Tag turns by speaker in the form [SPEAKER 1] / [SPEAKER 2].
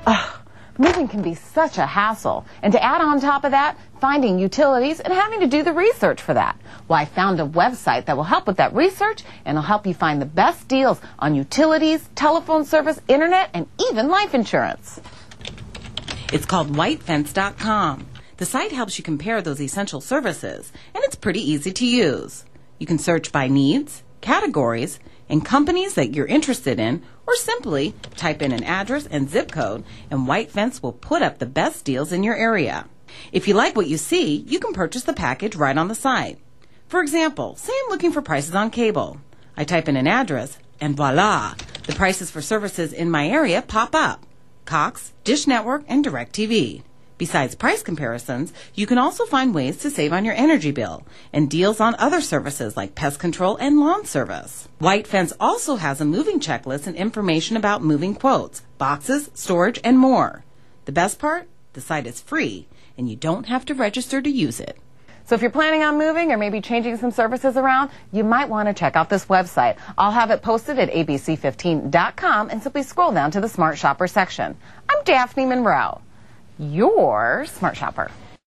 [SPEAKER 1] Ugh, moving can be such a hassle. And to add on top of that, finding utilities and having to do the research for that. Well, I found a website that will help with that research and will help you find the best deals on utilities, telephone service, internet, and even life insurance.
[SPEAKER 2] It's called whitefence.com. The site helps you compare those essential services, and it's pretty easy to use. You can search by needs, categories, and companies that you're interested in, or simply type in an address and zip code, and White Fence will put up the best deals in your area. If you like what you see, you can purchase the package right on the site. For example, say I'm looking for prices on cable. I type in an address, and voila, the prices for services in my area pop up. Cox, Dish Network, and DirecTV. Besides price comparisons, you can also find ways to save on your energy bill and deals on other services like pest control and lawn service. White Fence also has a moving checklist and information about moving quotes, boxes, storage, and more. The best part? The site is free, and you don't have to register to use it.
[SPEAKER 1] So if you're planning on moving or maybe changing some services around, you might want to check out this website. I'll have it posted at abc15.com and simply scroll down to the Smart Shopper section. I'm Daphne Monroe, your Smart Shopper.